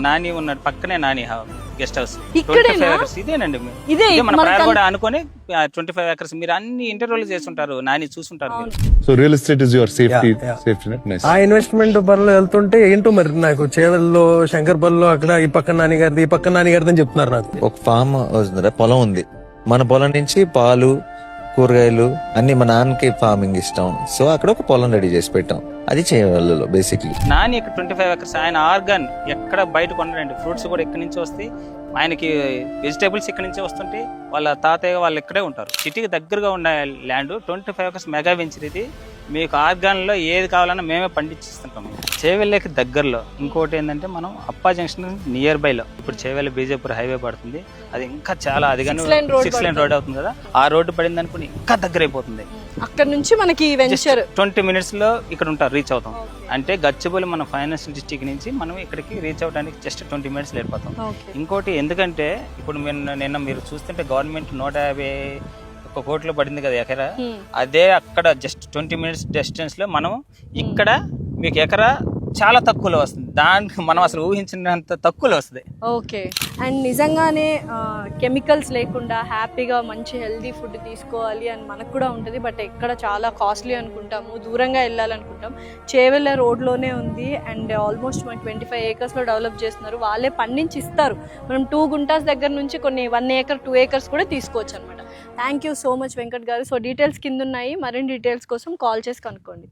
నాని ఉన్నాడు, పక్కనే Nani guest house. ఇక్కడేనా? 25 acres ఇదేనండి. ఇదే మన మనకు ప్రయార్ కూడా అనుకొని 25 acres. మీరు అన్ని ఇంటర్వ్యూలు చేస్తుంటారు, నాని చూసుంటారు మీరు. So real estate is your safety net. Nice. ఆ ఇన్వెస్ట్మెంట్ పనులు వెళ్తుంటే ఏంటో మరి నాకు చేవల్లో శంకర్పల్లిలో అక్కడ ఈ పక్కన నాన్నగారిది ఈ పక్కన నాన్నగారిది అని చెప్తున్నారు నాకు. ఒక ఫామ్ పొలం ఉంది, మన పొలం నుంచి పాలు కూరగాయలు అన్ని మా నాన్నకి ఫార్మింగ్ ఇష్టం. సో అక్కడ ఒక పొలం రెడీ చేసి పెట్టాం, అది చేయవల్లలో బేసిక్లీ. నాని ఇక్కడ 25 acres ఆయన ఆర్గాన్ ఎక్కడ బయట కొనడండి. ఫ్రూట్స్ కూడా ఇక్కడి నుంచి వస్తాయి, ఆయనకి వెజిటేబుల్స్ ఇక్కడి నుంచే వస్తుంటాయి. వాళ్ళ తాతయ్య వాళ్ళు ఇక్కడే ఉంటారు. సిటీకి దగ్గరగా ఉన్న ల్యాండ్ 25 acres మెగా వెంచర్. ఇది మీకు ఆర్గాన్లో ఏది కావాలన్నా మేమే పండించిస్తుంటాం. చేవెళ్ళకి దగ్గరలో ఇంకోటి ఏంటంటే మనం అప్పా జంక్షన్ నియర్ బైలో ఇప్పుడు చేవెళ్ళ బీజేపూర్ హైవే పడుతుంది. అది ఇంకా చాలా అది కానీ 6 lane రోడ్ అవుతుంది కదా, ఆ రోడ్డు పడింది అనుకుని ఇంకా దగ్గర అయిపోతుంది. అక్కడ నుంచి మనకి వెంచర్ 20 minutes లో ఇక్కడ ఉంటారు, రీచ్ అవుతాం. అంటే గచ్చిబౌలి మన ఫైనాన్షియల్ డిస్ట్రిక్ట్ నుంచి మనం ఇక్కడికి రీచ్ అవడానికి జస్ట్ 20 minutes వెళ్ళిపోతాం. ఇంకోటి ఎందుకంటే ఇప్పుడు నిన్న మీరు చూస్తుంటే గవర్నమెంట్ 151 కోట్లు పడింది కదా ఎకరా. అదే అక్కడ జస్ట్ 20 minutes డిస్టెన్స్ లో మనం ఇక్కడ మీకు ఎకరా చాలా తక్కువలో వస్తుంది. దానికి మనం అసలు ఊహించినంత తక్కువలో వస్తుంది. ఓకే. అండ్ నిజంగానే కెమికల్స్ లేకుండా హ్యాపీగా మంచి హెల్దీ ఫుడ్ తీసుకోవాలి అని మనకు కూడా ఉంటుంది. బట్ ఎక్కడ చాలా కాస్ట్లీ అనుకుంటాము, దూరంగా వెళ్ళాలనుకుంటాం. చేవెళ్ళ రోడ్లోనే ఉంది అండ్ ఆల్మోస్ట్ మనకి 25 acres డెవలప్ చేస్తున్నారు. వాళ్ళే పండించి ఇస్తారు. మనం 2 గుంటాస్ దగ్గర నుంచి కొన్ని 1 acre 2 acres కూడా తీసుకోవచ్చు అనమాట. Thank you so much Venkat garu. So details కింద ఉన్నాయి, మరిన్ని డీటెయిల్స్ కోసం కాల్ చేసి కనుక్కోండి.